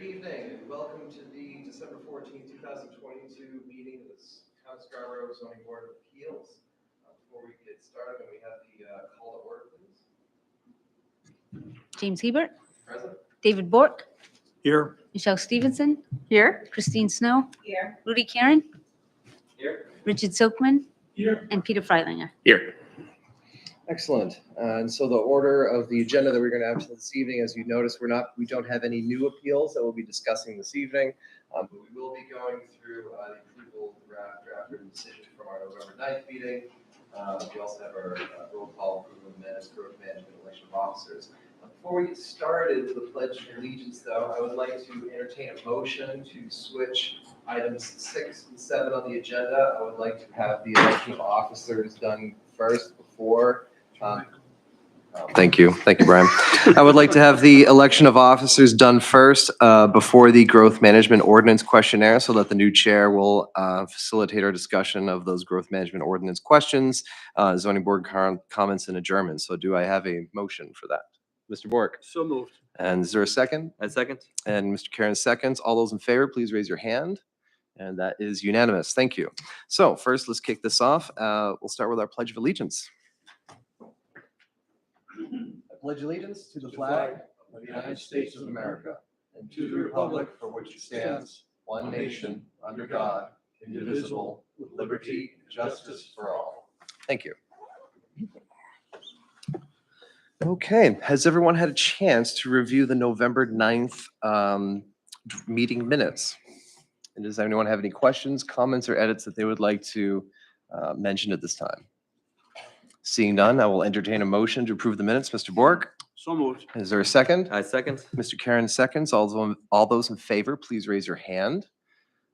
evening. Welcome to the December 14th, 2022 meeting of the Town of Scarborough Zoning Board of Appeals. Before we get started, we have the call to order, please. James Hebert. Present. David Bork. Here. Michelle Stevenson. Here. Christine Snow. Here. Rudy Karen. Here. Richard Silkman. Here. And Peter Freilinger. Here. Excellent. And so the order of the agenda that we're going to have this evening, as you notice, we don't have any new appeals that we'll be discussing this evening, but we will be going through the approval draft written decision from our November 9th meeting. We also have our roll call approval of minutes, growth management, election of officers. Before we get started with the Pledge of Allegiance, though, I would like to entertain a motion to switch items 6 and 7 on the agenda. I would like to have the election of officers done first before. Thank you, Brian. I would like to have the election of officers done first before the growth management ordinance questionnaire, so that the new chair will facilitate our discussion of those growth management ordinance questions, zoning board comments and adjournments. So do I have a motion for that? Mr. Bork? So moved. And is there a second? A second. And Mr. Karen seconds. All those in favor, please raise your hand. And that is unanimous. Thank you. So first, let's kick this off. We'll start with our Pledge of Allegiance. I pledge allegiance to the flag of the United States of America and to the republic for which it stands, one nation, under God, indivisible, with liberty and justice for all. Thank you. Okay, has everyone had a chance to review the November 9th meeting minutes? And does anyone have any questions, comments, or edits that they would like to mention at this time? Seeing none, I will entertain a motion to approve the minutes. Mr. Bork? So moved. Is there a second? I second. Mr. Karen seconds. All those in favor, please raise your hand.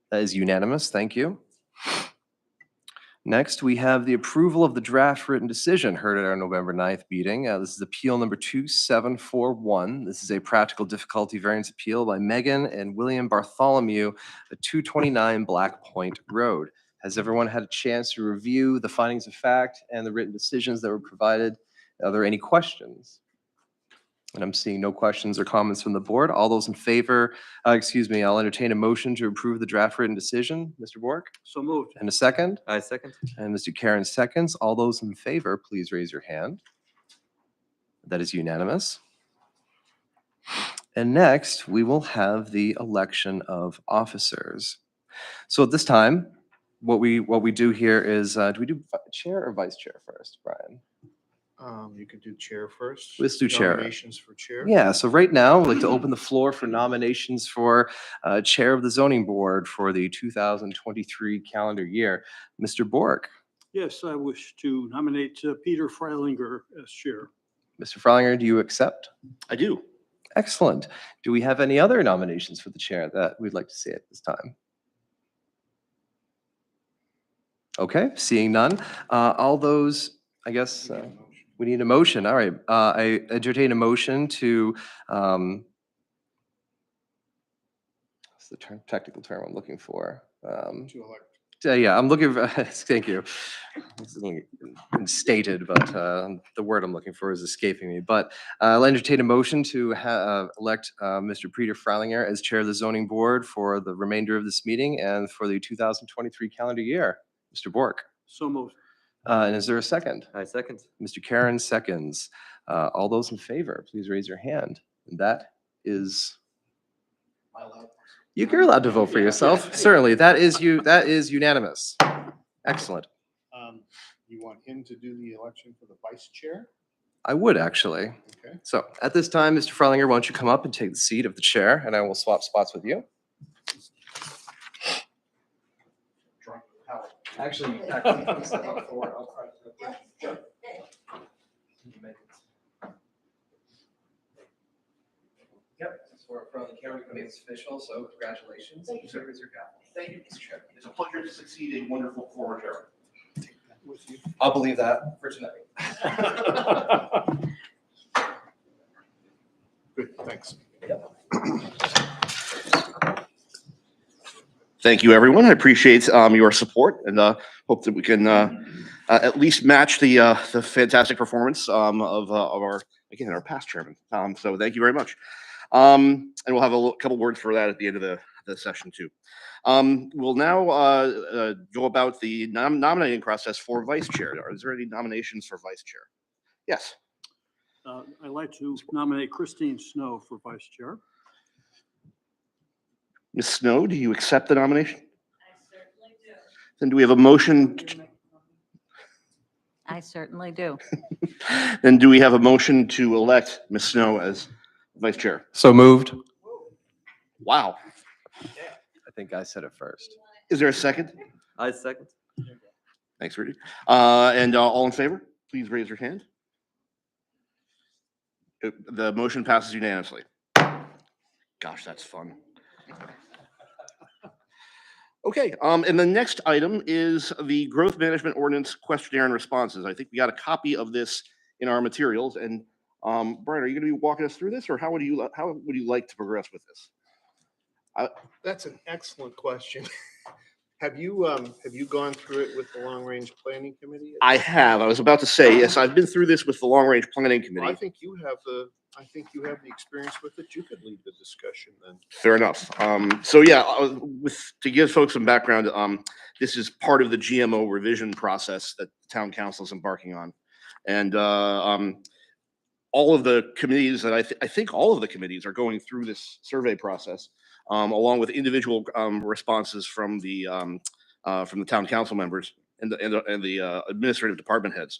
That is unanimous. Thank you. Next, we have the approval of the draft written decision heard at our November 9th meeting. This is appeal number 2741. This is a practical difficulty variance appeal by Megan and William Bartholomew at 229 Black Point Road. Has everyone had a chance to review the findings of fact and the written decisions that were provided? Are there any questions? And I'm seeing no questions or comments from the board. All those in favor, I'll entertain a motion to approve the draft written decision. Mr. Bork? So moved. And a second? I second. And Mr. Karen seconds. All those in favor, please raise your hand. That is unanimous. And next, we will have the election of officers. So at this time, what we do here is, do we do chair or vice chair first, Brian? You could do chair first. Let's do chair. Nominations for chair. Yeah, so right now, I'd like to open the floor for nominations for chair of the zoning board for the 2023 calendar year. Mr. Bork? Yes, I wish to nominate Peter Freilinger as chair. Mr. Freilinger, do you accept? I do. Excellent. Do we have any other nominations for the chair that we'd like to see at this time? Okay, seeing none. All those, I guess, we need a motion. All right, I entertain a motion to, what's the technical term I'm looking for? To elect. Yeah, I'm looking for, thank you. It's been stated, but the word I'm looking for is escaping me. But I'll entertain a motion to elect Mr. Peter Freilinger as chair of the zoning board for the remainder of this meeting and for the 2023 calendar year. Mr. Bork? So moved. And is there a second? I second. Mr. Karen seconds. All those in favor, please raise your hand. And that is, you're allowed to vote for yourself. Certainly, that is unanimous. Excellent. You want him to do the election for the vice chair? I would actually. Okay. So at this time, Mr. Freilinger, why don't you come up and take the seat of the chair, and I will swap spots with you. Actually, step up forward. I'll try to. Yep, since we're in front of the camera, we can make this official, so congratulations. Thank you. So here's your gavel. Thank you, Mr. Chairman. It's a pleasure to succeed a wonderful former chairman. With you. I'll believe that for tonight. Good, thanks. Thank you, everyone. I appreciate your support and hope that we can at least match the fantastic performance of our past chairman. So thank you very much. And we'll have a couple words for that at the end of the session too. We'll now go about the nominating process for vice chair. Is there any nominations for vice chair? Yes. I'd like to nominate Christine Snow for vice chair. Ms. Snow, do you accept the nomination? I certainly do. Then do we have a motion? I certainly do. Then do we have a motion to elect Ms. Snow as vice chair? So moved. Wow. I think I said it first. Is there a second? I second. Thanks, Rudy. And all in favor, please raise your hand. The motion passes unanimously. Gosh, that's fun. Okay, and the next item is the Growth Management Ordinance questionnaire and responses. I think we got a copy of this in our materials. And Brian, are you going to be walking us through this, or how would you like to progress with this? That's an excellent question. Have you gone through it with the Long Range Planning Committee? I have. I was about to say, yes, I've been through this with the Long Range Planning Well, Committee. I think you have the experience with it. You could lead the discussion then. Fair enough. So yeah, to give folks some background, this is part of the GMO revision process that the town council is embarking on. And all of the committees that I think all of the committees are going through this survey process, along with individual responses from the town council members and the administrative department heads.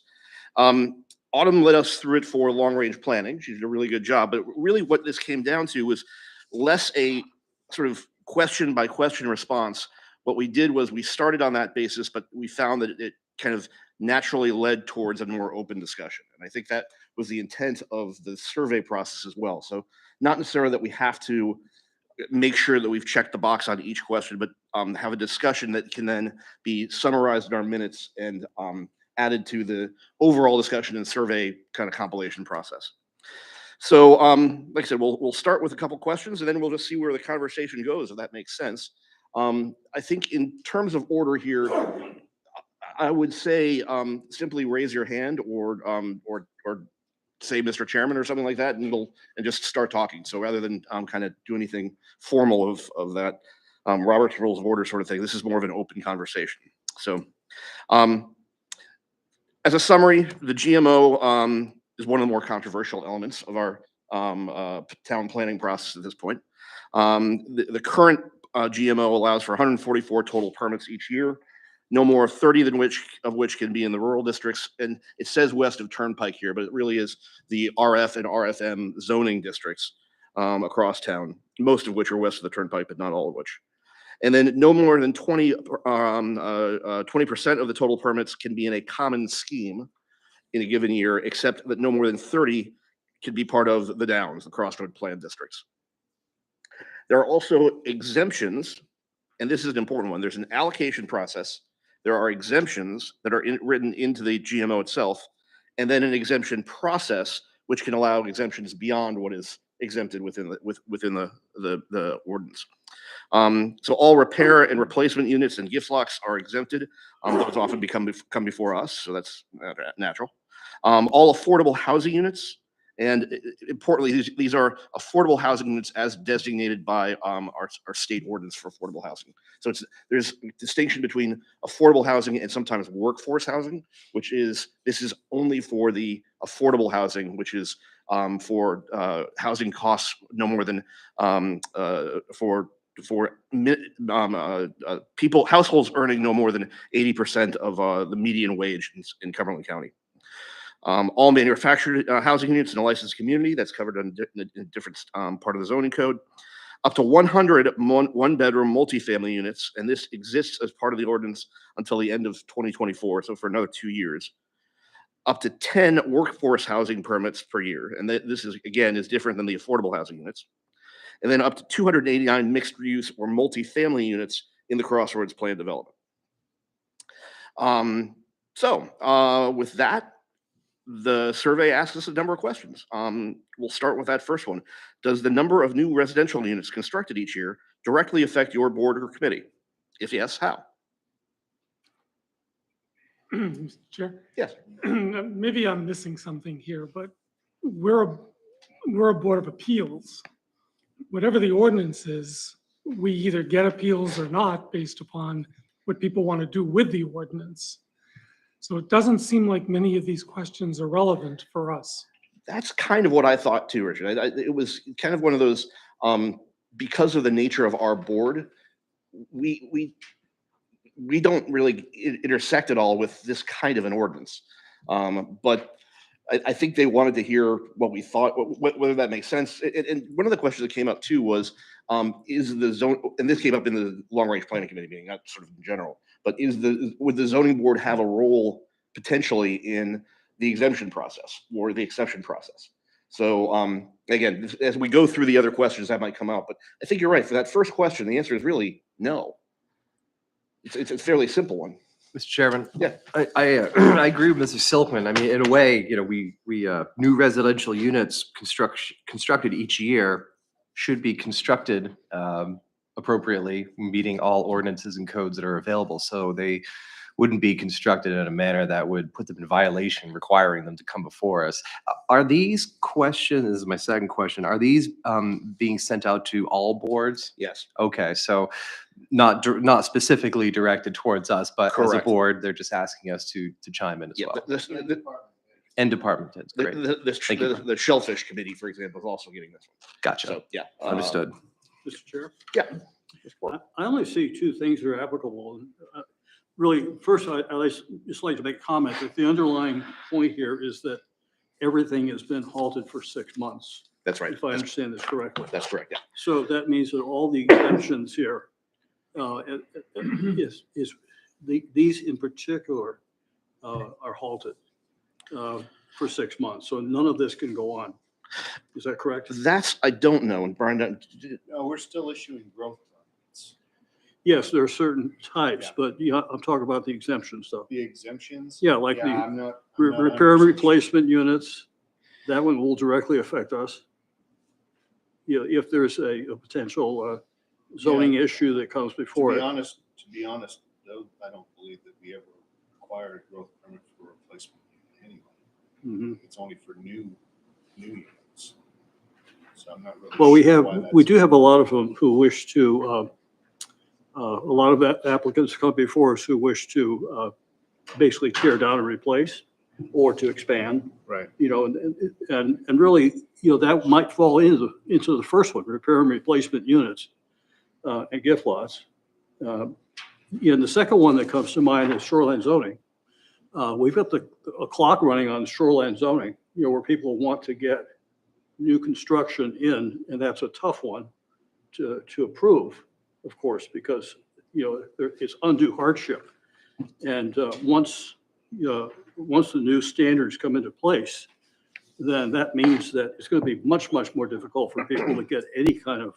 Autumn led us through it for long range planning. She did a really good job. But really what this came down to was less a sort of question by question response. What we did was we started on that basis, but we found that it kind of naturally led towards a more open discussion. And I think that was the intent of the survey process as well. So not necessarily that we have to make sure that we've checked the box on each question, but have a discussion that can then be summarized in our minutes and added to the overall discussion and survey kind of compilation process. So like I said, we'll start with a couple questions and then we'll just see where the conversation goes, if that makes sense. I think in terms of order here, I would say simply raise your hand or say Mr. Chairman or something like that, and just start talking. So rather than kind of do anything formal of that Robert's Rules of Order sort of thing, this is more of an open conversation. So as a summary, the GMO is one of the more controversial elements of our town planning process at this point. The current GMO allows for 144 total permits each year, no more 30 of which can be in the rural districts. And it says west of Turnpike here, but it really is the RF and RFM zoning districts across town, most of which are west of the Turnpike, but not all of which. And then no more than 20% of the total permits can be in a common scheme in a given year, except that no more than 30 can be part of the Downs, the Crossroad Plan districts. There are also exemptions, and this is an important one. There's an allocation process. There are exemptions that are written into the GMO itself, and then an exemption process, which can allow exemptions beyond what is exempted within the ordinance. So all repair and replacement units and gift locks are exempted. Those often come before us, so that's natural. All affordable housing units, and importantly, these are affordable housing units as designated by our state ordinance for affordable housing. So there's a distinction between affordable housing and sometimes workforce housing, this is only for the affordable housing, which is for housing costs no more than for households earning no more than 80% of the median wage in Cumberland County. All manufactured housing units in a licensed community, that's covered in a different part of the zoning code. Up to 100 one-bedroom multifamily units, and this exists as part of the ordinance until the end of 2024, so for another 2 years. Up to 10 workforce housing permits per year, and this is, again, is different than the affordable housing units. And then up to 289 mixed-use or multifamily units in the Crossroads Plan development. With that, the survey asks us a number of questions. We'll start with that first one. Does the number of new residential units constructed each year directly affect your board or committee? If yes, how? Mr. Chair? Yes. Maybe I'm missing something here, but we're a board of appeals. whatever the ordinance is, we either get appeals or not based upon what people want to do with the ordinance. So it doesn't seem like many of these questions are relevant for us. That's kind of what I thought too, Richard. It was kind of one of those, because of the nature of our board, we don't really intersect at all with this kind of an ordinance. But I think they wanted to hear what we thought, whether that makes sense. And one of the questions that came up too was, is the zone, and this came up in the long range planning committee meeting, not sort of in general, but would the zoning board have a role potentially in the exemption process or the exception process? So again, as we go through the other questions that might come out, but I think you're right. For that first question, the answer is really no. It's a fairly simple one. Mr. Chairman? Yeah. I I agree with Mr. Silkman. I mean, in a way, we new residential units constructed each year should be constructed appropriately, meeting all ordinances and codes that are available. So they wouldn't be constructed in a manner that would put them in violation, requiring them to come before us. Are these questions, this is my second question, are these being sent out to all boards? Yes. Okay, so not specifically directed towards us, but as a Correct. board, they're just asking us to chime in as Yeah. well. The, And department heads, great. Thank you. the Shellfish Committee, for example, is also getting this one. Gotcha. So, yeah. Understood. Mr. Chair? Yeah. I only see two things that are applicable. Really, first, I just like to make a comment that the underlying point here is that everything has been halted for 6 months, That's right. if I understand this correctly. That's correct, yeah. So that means that all the exemptions here, these in particular are halted for 6 months. So none of this can go on. Is that correct? That's, I don't know, and Brian, No, we're still issuing growth permits. Yes, there are certain types, Yeah. but yeah, I'm talking about the exemption stuff. The exemptions? Yeah, like the I'm not. repair and replacement units, that one will directly affect us. You know, if there's a potential zoning issue that comes before To it. be honest, though, I don't believe that we ever required a growth permit for replacement anyway. Mhm. It's only for new units. So I'm not really. Well, we sure have, why we that's- do have a lot of them who wish to, a lot of applicants come before us who wish to basically tear down and replace or to expand, Right. you know, and really, you know, that might fall into the first one, repair and replacement units and gift lots. And the second one that comes to mind is shoreline zoning. We've got a clock running on shoreline zoning, you know, where people want to get new construction in, and that's a tough one to approve, of course, because, you know, it's undue hardship. And once the new standards come into place, then that means that it's going to be much, much more difficult for people to get any kind of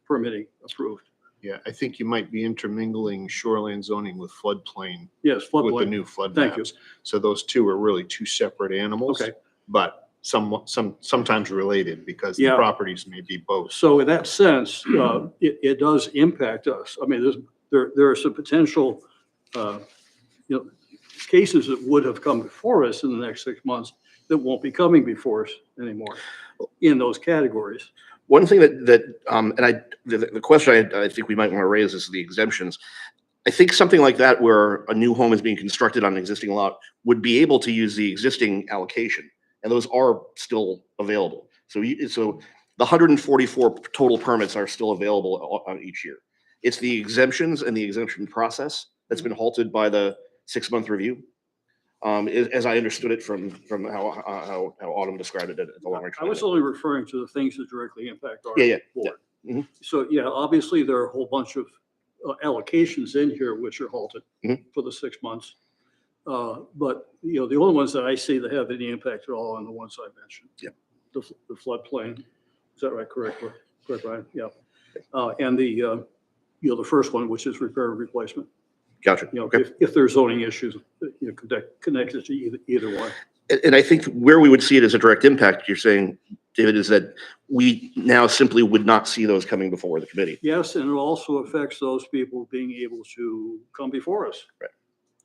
permitting approved. Yeah, I think you might be intermingling shoreline zoning with floodplain, Yes, with the floodplain. new flood Thank you. maps. So those two are really two separate animals. Okay. But sometimes related because the Yeah. properties may be both. So in that sense, it does impact us. I mean, there are some potential, you know, cases that would have come before us in the next 6 months that won't be coming before us anymore in those categories. one thing and the question I think we might want to raise is the exemptions. I think something like that where a new home is being constructed on an existing lot would be able to use the existing allocation, and those are still available. So the 144 total permits are still available on each year. It's the exemptions and the exemption process that's been halted by the 6-month review. As I understood it from how Autumn described it at the long range. I was only referring to the things that directly impact our Yeah, board. Mhm. So, yeah, obviously, there are a whole bunch of allocations in here which are halted Mhm. for the 6 months. But, you know, the only ones that I see that have any impact at all are the ones I mentioned. Yeah. The floodplain, is that right, correct, Brian? Yeah. And the first one, which is repair and replacement. Gotcha. You know, Okay. if there's zoning issues, you know, connected to either one. And I think where we would see it as a direct impact, you're saying, David, is that we now simply would not see those coming before the committee. Yes, and it also affects those people being able to come before us. Right.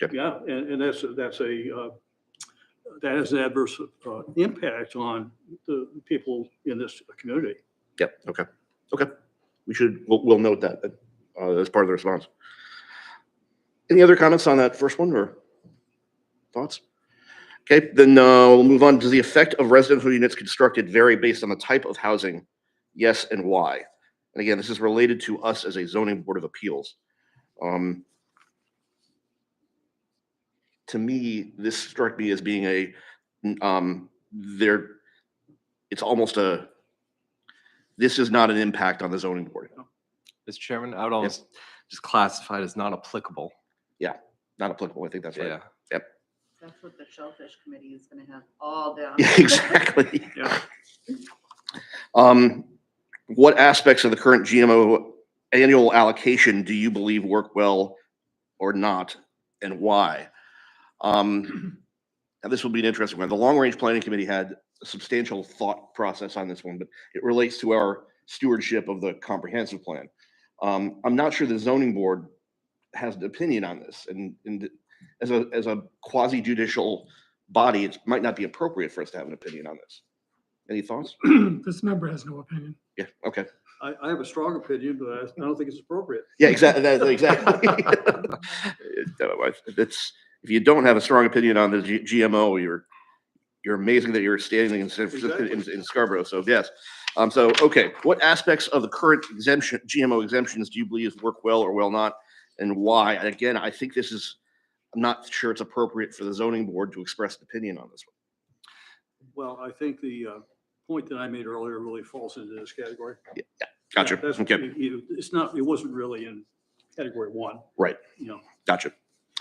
Yep. Yeah, and that has an adverse impact on the people in this community. Yep. Okay. We'll note that as part of the response. Any other comments on that first one or thoughts? Okay, then we'll move on. Does the effect of residential units constructed vary based on the type of housing? Yes, and why? And again, this is related to us as a zoning board of appeals. To me, this struck me as being it's almost this is not an impact on the zoning board. Mr. Chairman, I would almost just classify it as not applicable. Not applicable. I think that's right. Yeah. That's what the Shellfish Committee is gonna have all down. Yeah, exactly. Yeah. What aspects of the current GMO annual allocation do you believe work well or not, and why? Now this will be an interesting one. The Long Range Planning Committee had a substantial thought process on this one, but it relates to our stewardship of the comprehensive plan. I'm not sure the zoning board has an opinion on this, and as a quasi judicial body, it might not be appropriate for us to have an opinion on this. Any thoughts? This member has no opinion. Yeah. Okay. I have a strong opinion, but I don't think it's appropriate. Yeah. Exactly. Exactly. It's if you don't have a strong opinion on the GMO, you're amazing that you're standing in Scarborough. So yes. So okay, what aspects of the current GMO exemptions do you believe work well or well not, and why? And again, I think I'm not sure it's appropriate for the zoning board to express an opinion on this one. Well, I think the point that I made earlier really falls into this category. Gotcha. Yeah, that's- Okay. It's not, it wasn't really in category 1. Right. You know, Gotcha.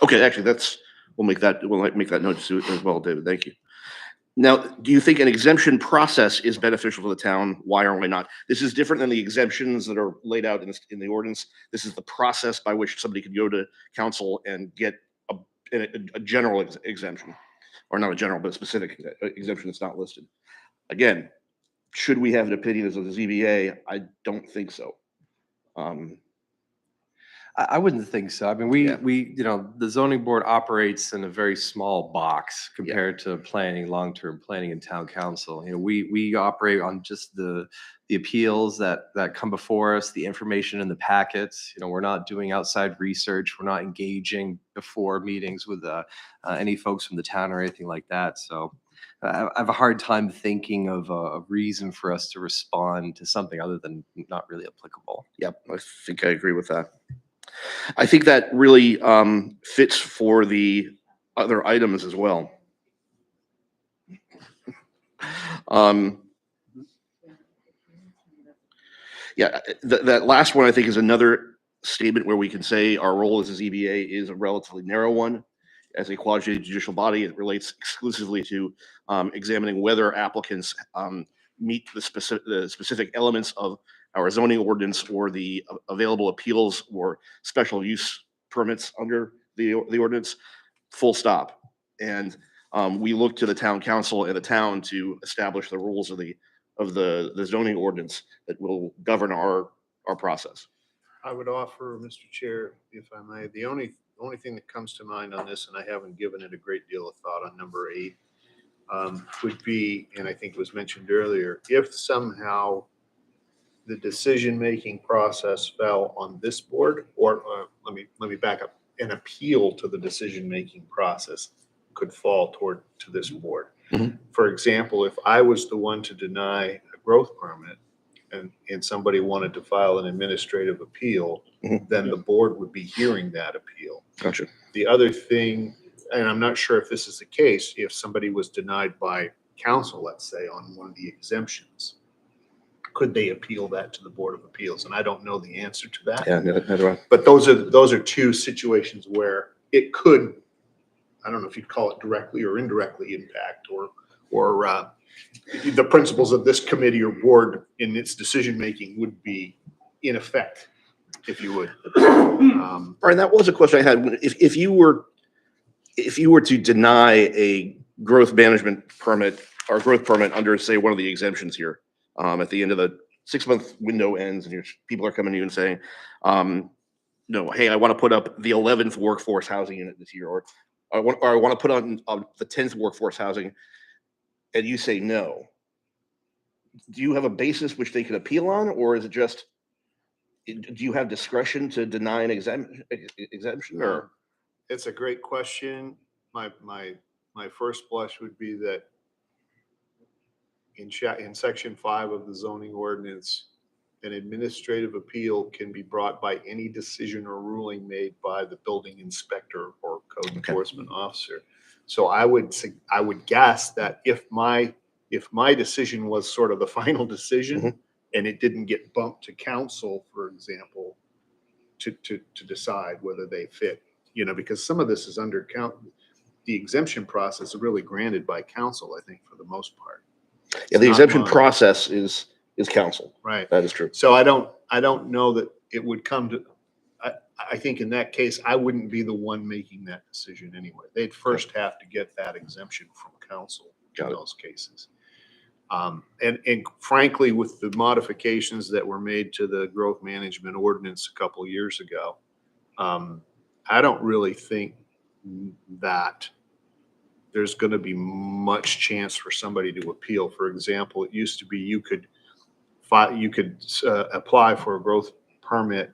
Okay. Actually, we'll make that note as well, David. Thank you. Now, do you think an exemption process is beneficial to the town? Why or why not? This is different than the exemptions that are laid out in the ordinance. This is the process by which somebody could go to council and get a general exemption, or not a general, but a specific exemption that's not listed. Again, should we have an opinion as a ZBA? I don't think so. I wouldn't think so. I mean, the zoning board operates in a very small box compared to planning, long-term planning and town council. We operate on just the appeals that come before us, the information in the packets. We're not doing outside research. We're not engaging before meetings with any folks from the town or anything like that. So I have a hard time thinking of a reason for us to respond to something other than not really applicable. Yep, I think I agree with that. I think that really fits for the other items as well. Yeah, that last one I think is another statement where we can say our role as a ZBA is a relatively narrow one. As a quasi-judicial body, it relates exclusively to examining whether applicants meet the specific elements of our zoning ordinance or the available appeals or special use permits under the ordinance, full stop. And we look to the town council and the town to establish the rules of the zoning ordinance that will govern our process. I would offer, Mr. Chair, if I may, the only thing that comes to mind on this, and I haven't given it a great deal of thought on number 8, would be, and I think it was mentioned earlier, if somehow the decision-making process fell on this board, or let me back up, an appeal to the decision-making process could fall to this board. Mhm. For example, if I was the one to deny a growth permit and somebody wanted to file an administrative appeal, Mhm. then the board would be hearing that appeal. Gotcha. The other thing, and I'm not sure if this is the case, if somebody was denied by council, let's say, on one of the exemptions, could they appeal that to the Board of Appeals? And I don't know the answer to that. Yeah, neither do I. But those are two situations where it could, I don't know if you'd call it directly or indirectly impact, or the principles of this committee or board in its decision-making would be in effect, if you would. Brian, that was a question I had. If you were to deny a growth management permit or growth permit under, say, one of the exemptions here, at the end of the 6-month window ends and people are coming to you and saying, no, hey, I want to put up the 11th workforce housing unit this year, or I want to put on the 10th workforce housing, and you say no, do you have a basis which they could appeal on, or is it just, do you have discretion to deny an exemption or? It's a great question. My first blush would be that in section 5 of the zoning ordinance, an administrative appeal can be brought by any decision or ruling made by the building inspector or code enforcement officer. So I would guess that if my decision was sort of the final decision and it didn't get bumped to council, for example, to decide whether they fit, because some of this is under the exemption process is really granted by council, I think, for the most part. Yeah, the Not exemption mine. process is council. Right. That is true. So I don't know that it would come to, I think in that case, I wouldn't be the one making that decision anyway. They'd first have to get that exemption from council in Got it. those cases. And frankly, with the modifications that were made to the growth management ordinance a couple of years ago, I don't really think that there's going to be much chance for somebody to appeal. For example, it used to be you could apply for a growth permit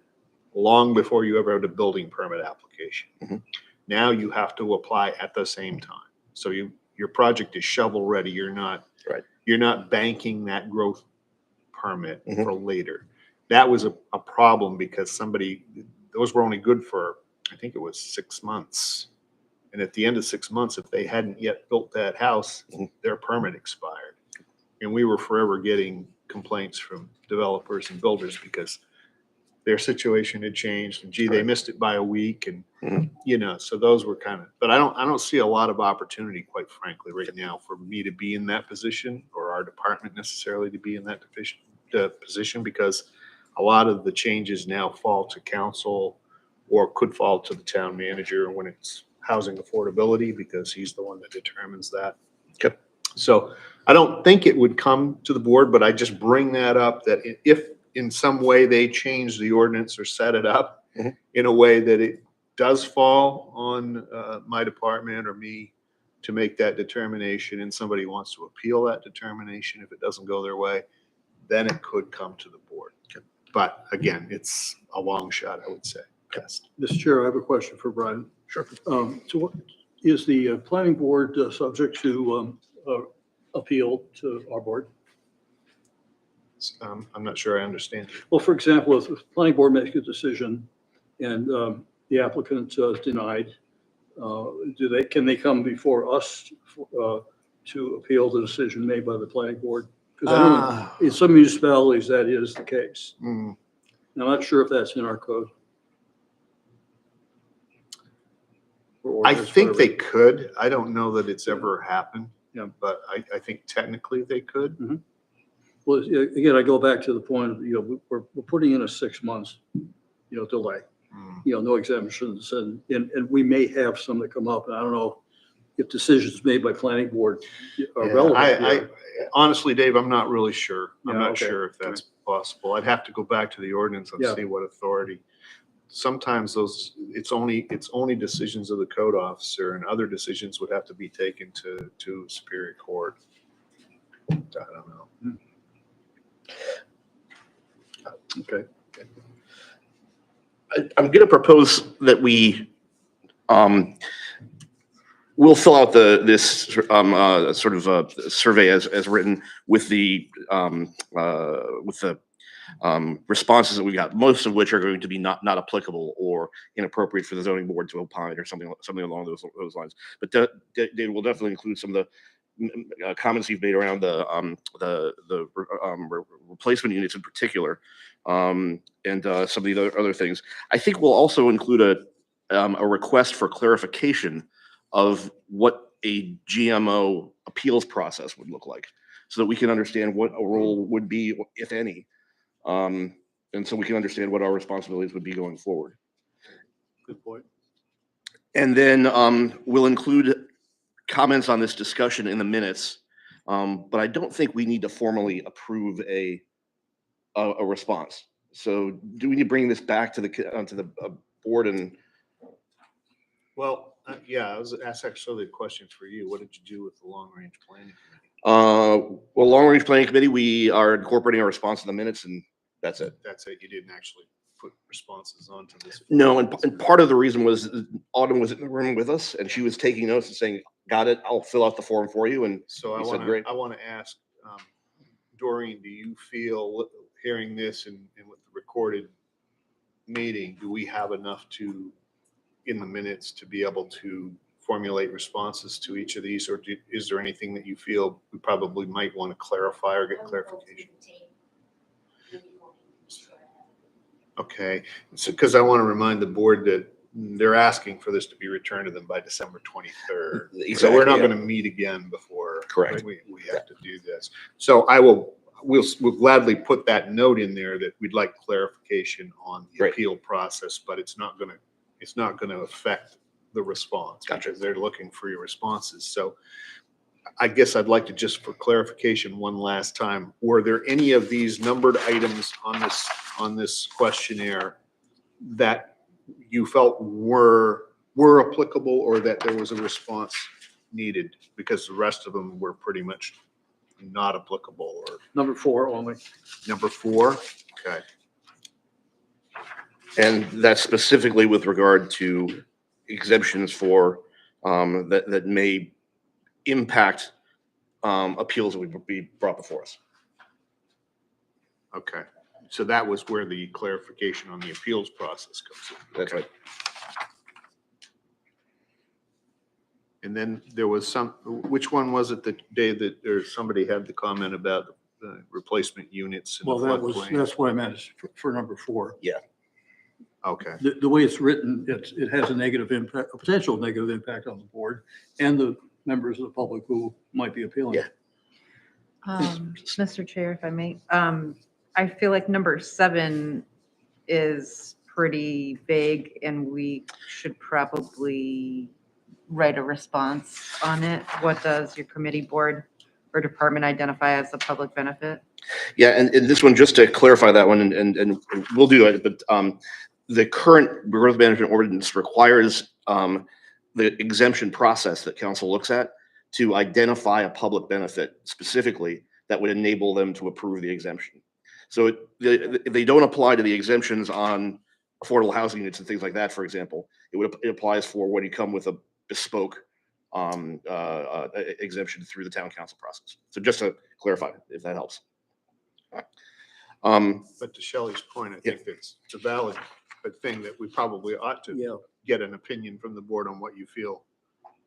long before you ever had a building permit application. Now you have to apply at the same time. So your project is shovel ready. You're not banking that growth permit for later. That was a problem because those were only good for, I think it was 6 months. And at the end of 6 months, if they hadn't yet built that house, their permit expired. And we were forever getting complaints from developers and builders because their situation had changed and gee, they missed it by a week. And, so those were but I don't see a lot of opportunity, quite frankly, right now for me to be in that position or our department necessarily to be in that position because a lot of the changes now fall to council or could fall to the town manager when it's housing affordability because he's the one that determines that. Okay. So I don't think it would come to the board, but I just bring that up that if in some way they change the ordinance or set it up in a way that it does fall on my department or me to make that determination and somebody wants to appeal that determination if it doesn't go their way, then it could come to the board. But again, it's a long shot, I would say. Yes. Mr. Chair, I have a question for Brian. Sure. So what is the planning board subject to appeal to our board? I'm not sure I understand. Well, for example, if the planning board makes a decision and the applicant is denied, can they come before us to appeal the decision made by the planning board? Because in some municipalities, that is the case. Mm. I'm not sure if that's in our code. I think they could. I don't know that it's ever happened. Yeah. But I think technically they could. Well, again, I go back to the point of, we're putting in a 6 months, delay, no exemptions. And we may have some that come up. And I don't know if decisions made by planning board are relevant. I honestly, Dave, I'm not really sure. I'm Yeah, not okay. sure if that's possible. I'd have to go back to the ordinance and Yeah. see what authority. Sometimes it's only decisions of the code officer and other decisions would have to be taken to Superior Court. I don't know. Okay. I'm going to propose that we we'll fill out this sort of survey as written with the responses that we got, most of which are going to be not applicable or inappropriate for the zoning board to opine or something along those lines. But David will definitely include some of the comments you've made around the replacement units in particular, and some of the other things. I think we'll also include a request for clarification of what a GMO appeals process would look like, so that we can understand what a role would be, if any, and so we can understand what our responsibilities would be going forward. Good point. And then we'll include comments on this discussion in the minutes, but I don't think we need to formally approve a response. So do we need to bring this back to the board? And Well, yeah, that's actually a question for you. What did you do with the long range planning Well, Long Range Planning Committee, we are incorporating our response in the minutes, and that's it. That's it. You didn't actually put responses onto this. No, and part of the reason was Autumn was in the room with us, and she was taking notes and saying, got it, I'll fill out the form for you, and So I you said, want great. to, I want to ask, Doreen, do you feel, hearing this and with the recorded meeting, do we have enough to, in the minutes, to be able to formulate responses to each of these? Or is there anything that you feel we probably might want to clarify or get clarification? Okay, so, because I want to remind the board that they're asking for this to be returned to them by December 23rd. So Exactly, we're not yeah. going to meet again before. Correct. We have to do this. So we'll gladly put that note in there that we'd like clarification on the Great. appeal process, but it's not going to affect the response. Gotcha. Because they're looking for your responses. So I guess I'd like to, just for clarification one last time, were there any of these numbered items on this questionnaire that you felt were applicable, or that there was a response needed? Because the rest of them were pretty much not applicable. Or Number 4 only. number 4? Okay. And that's specifically with regard to exemptions for, that may impact appeals that would be brought before us. Okay. So that was where the clarification on the appeals process comes in. That's right. And then there was which one was it that day that somebody had the comment about the replacement units in the Well, floodplain? that's what I meant is for number 4. Okay, The way it's written, it has a negative impact, a potential negative impact on the board and the members of the public who might be appealing. Yeah. Mr. Chair, if I may, I feel like number 7 is pretty vague, and we should probably write a response on it. What does your committee, board, or department identify as a public benefit? Yeah, and this one, just to clarify that one, and we'll do it, but the current growth management ordinance requires the exemption process that council looks at to identify a public benefit specifically that would enable them to approve the exemption. So they don't apply to the exemptions on affordable housing units and things like that, for example. It applies for when you come with a bespoke exemption through the town council process. So just to clarify, if that helps. but to Shelley's point, I think it's a valid thing that we probably ought to Yeah. get an opinion from the board on what you feel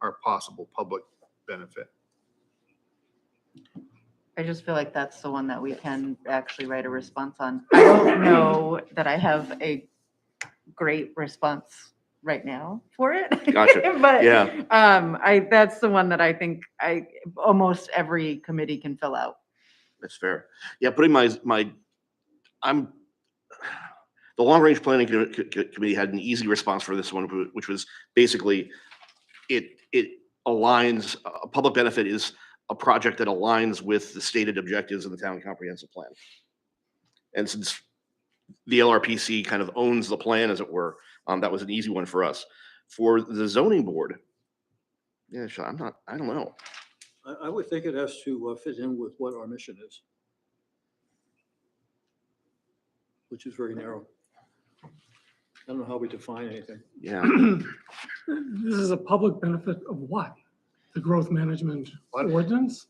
are possible public benefit. I just feel like that's the one that we can actually write a response on. I don't know that I have a great response right now for it. Gotcha. But Yeah. that's the one that I think almost every committee can fill out. That's fair. Yeah, putting the Long Range Planning Committee had an easy response for this one, which was basically it aligns, a public benefit is a project that aligns with the stated objectives of the town comprehensive plan. And since the LRPC kind of owns the plan, as it were, that was an easy one for us. For the zoning board, yeah, I don't know. I would think it has to fit in with what our mission is, which is very narrow. I don't know how we define anything. Yeah. This is a public benefit of what? The growth management What? ordinance?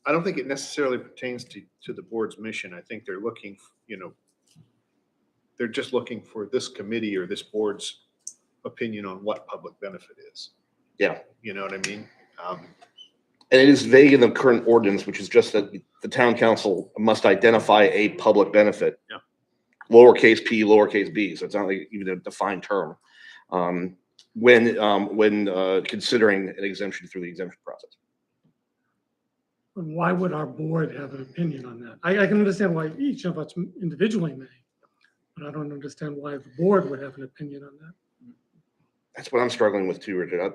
I don't think it necessarily pertains to the board's mission. I think they're looking, they're just looking for this committee or this board's opinion on what public benefit is. Yeah. You know what I mean? And it is vague in the current ordinance, which is just that the town council must identify a public benefit. Yeah. Lowercase p, lowercase b, so it's not like even a defined term. When considering an exemption through the exemption process. And why would our board have an opinion on that? I can understand why each of us individually may, but I don't understand why the board would have an opinion on that. That's what I'm struggling with too, Richard.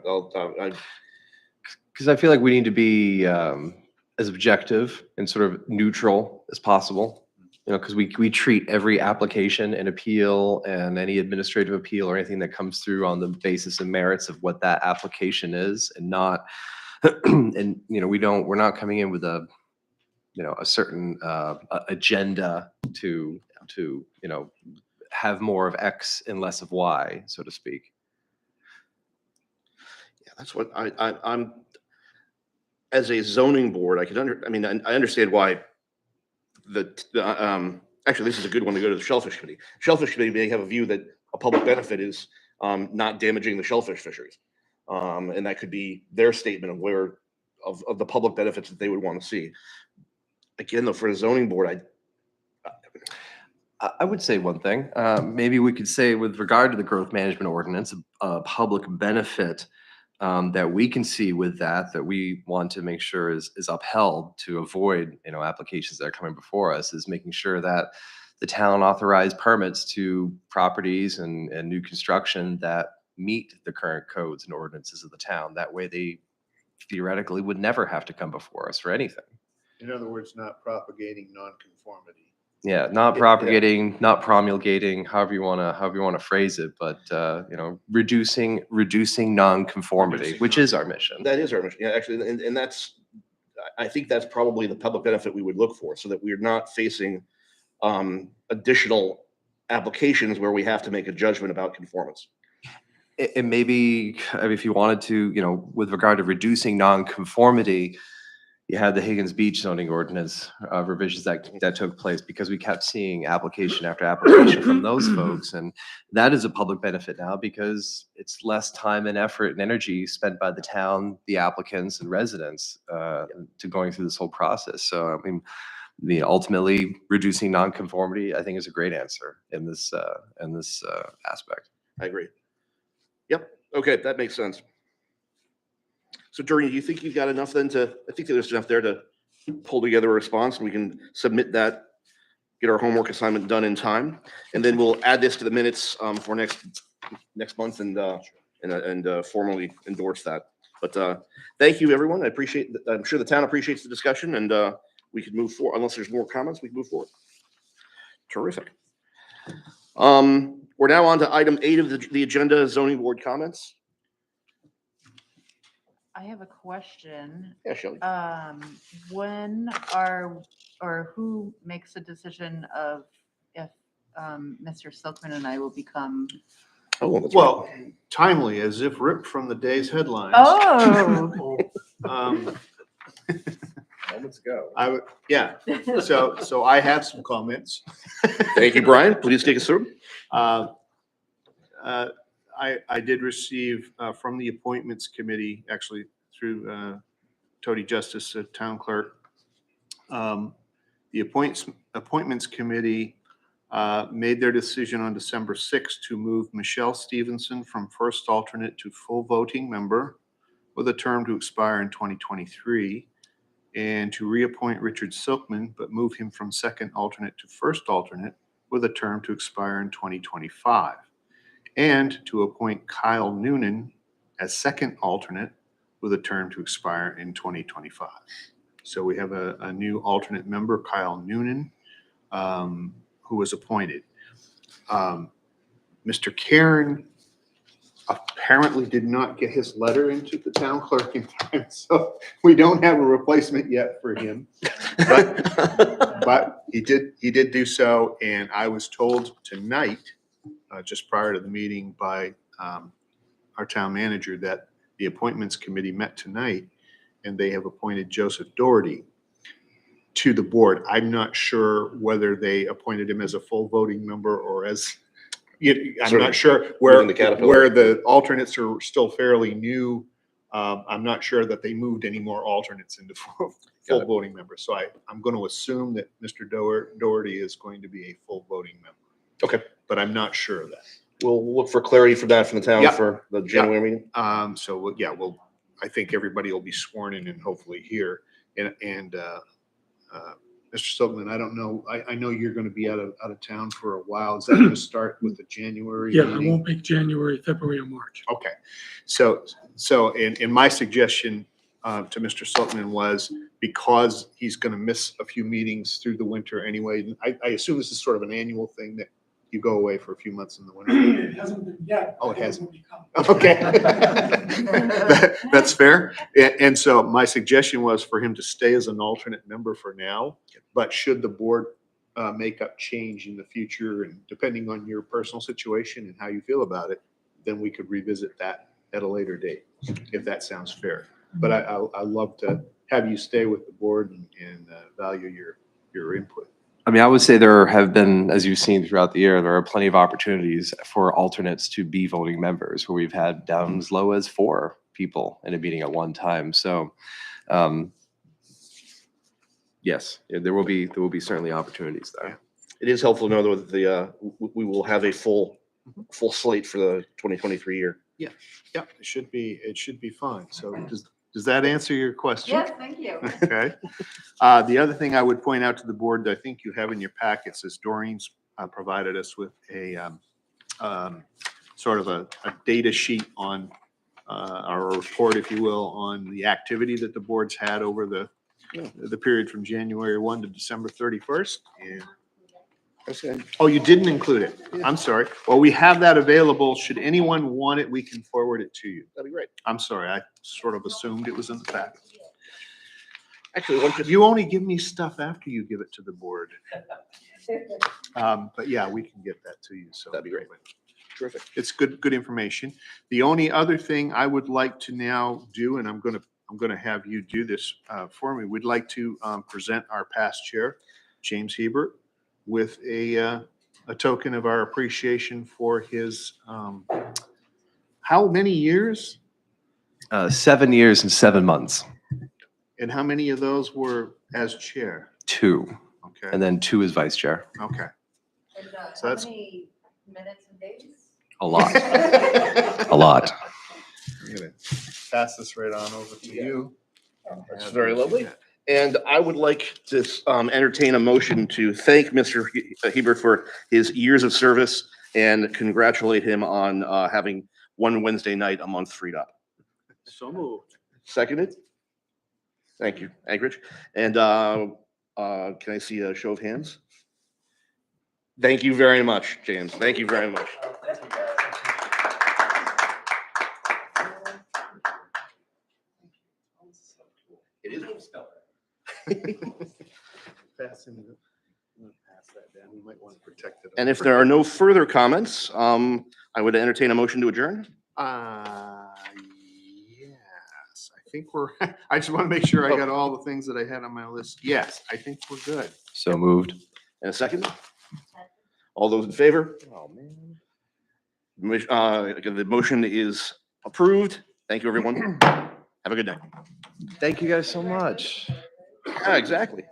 Because I feel like we need to be as objective and sort of neutral as possible. Because we treat every application and appeal and any administrative appeal or anything that comes through on the basis and merits of what that application is, and not And, we're not coming in with a, a certain agenda to, have more of X and less of Y, so to speak. Yeah, that's what I'm, as a zoning board, I I understand why actually, this is a good one to go to the Shellfish Committee. Shellfish Committee may have a view that a public benefit is not damaging the shellfish fisheries. And that could be their statement of the public benefits that they would want to see. Again, though, for the zoning board, I would say one thing. Maybe we could say with regard to the growth management ordinance, a public benefit that we can see with that we want to make sure is upheld to avoid, applications that are coming before us, is making sure that the town authorized permits to properties and new construction that meet the current codes and ordinances of the town. That way they theoretically would never have to come before us for anything. In other words, not propagating nonconformity. Yeah, not propagating, not promulgating, however you want to phrase it, but reducing nonconformity, which is our mission. that is our mission. Yeah, actually, and I think that's probably the public benefit we would look for, so that we're not facing additional applications where we have to make a judgment about conformance. And maybe, if you wanted to, with regard to reducing nonconformity, you had the Higgins Beach zoning ordinance revisions that took place because we kept seeing application after application from those folks. And that is a public benefit now because it's less time and effort and energy spent by the town, the applicants and residents to going through this whole process. So, ultimately reducing nonconformity, I think, is a great answer in this aspect. I agree. Yep. Okay, that makes sense. So, Doreen, do you think you've got enough then I think there's enough there to pull together a response, and we can submit that, get our homework assignment done in time, and then we'll add this to the minutes for next month and formally endorse that. But thank you, everyone. I appreciate. I'm sure the town appreciates the discussion, and we can move forward. Unless there's more comments, we can move forward. Terrific. We're now on to item 8 of the agenda, zoning board comments. I have a question. Yeah, Shelley. Who makes a decision of if Mr. Silkman and I will become? Oh, that's Well, timely, as if ripped from the day's headlines. Oh, Moments ago. So I have some comments. Thank you, Brian. Please take us through. I did receive from the appointments committee, actually through Tony Justice, town clerk. The appointments committee made their decision on December 6th to move Michelle Stevenson from first alternate to full voting member with a term to expire in 2023, and to reappoint Richard Silkman, but move him from second alternate to first alternate with a term to expire in 2025. And to appoint Kyle Noonan as second alternate with a term to expire in 2025. So we have a new alternate member, Kyle Noonan, who was appointed. Mr. Karen apparently did not get his letter into the town clerk in time, so we don't have a replacement yet for him. But he did do so, and I was told tonight, just prior to the meeting by our town manager, that the appointments committee met tonight and they have appointed Joseph Doherty to the board. I'm not sure whether they appointed him as a full voting member or as, I'm not sure where the alternates are still fairly new. I'm not sure that they moved any more alternates into full voting members. So I'm going to assume that Mr. Doherty is going to be a full voting member. Okay. But I'm not sure of that. We'll look for clarity from that from the town Yep. for the January meeting. I think everybody will be sworn in and hopefully here. And Mr. Silkman, I don't know. I know you're going to be out of town for a while. Is that going to start with the January? Yeah, I meeting? won't make January, February, or March. Okay. So in my suggestion to Mr. Silkman was, because he's going to miss a few meetings through the winter anyway, I assume this is sort of an annual thing that you go away for a few months in the winter. It hasn't been yet. Oh, it hasn't. will become. Okay. That's fair. And so my suggestion was for him to stay as an alternate member for now, but should the board makeup change in the future and depending on your personal situation and how you feel about it, then we could revisit that at a later date, if that sounds fair. But I love to have you stay with the board and value your input. I mean, I would say there have been, as you've seen throughout the year, there are plenty of opportunities for alternates to be voting members where we've had down as low as 4 people in a meeting at one time. So, yes, yeah, there will be certainly opportunities there. It is helpful to know though that we will have a full slate for the 2023 year. Yeah, it should be fine. So does that answer your question? Yes, thank you. Okay. The other thing I would point out to the board that I think you have in your packets is Doreen's provided us with a sort of a data sheet on our report, if you will, on the activity that the board's had over the period from January 1 to December 31st. And oh, you didn't include it. I'm sorry. Well, we have that available. Should anyone want it, we can forward it to you. That'd be great. I'm sorry. I sort of assumed it was in the packet. Actually, one could- You only give me stuff after you give it to the board. But yeah, we can get that to you. So That'd be great. Terrific. It's good information. The only other thing I would like to now do, and I'm gonna have you do this for me. We'd like to present our past chair, James Hebert, with a token of our appreciation for his how many years 7 years and 7 months, and how many of those were as chair? 2, Okay. and then 2 as vice chair. Okay. And, So that's- how many minutes and days? A lot, a lot. I'm gonna pass this right on over to you. That's very lovely. And I would like to entertain a motion to thank Mr. Hebert for his years of service and congratulate him on having one Wednesday night a month freed up. So moved. Seconded? Thank you, Anchorage. And can I see a show of hands? Thank you very much, James. Thank you very much. It is. Pass him the- I'm gonna pass that down. We might want to protect it. And if there are no further comments, I would entertain a motion to adjourn. Yes, I think we're, I just want to make sure I got all the things that I had on my list. Yes, I think we're good. So moved. And a second? All those in favor? Oh, man. The motion is approved. Thank you, everyone. Have a good night. Thank you guys so much. Yeah, exactly.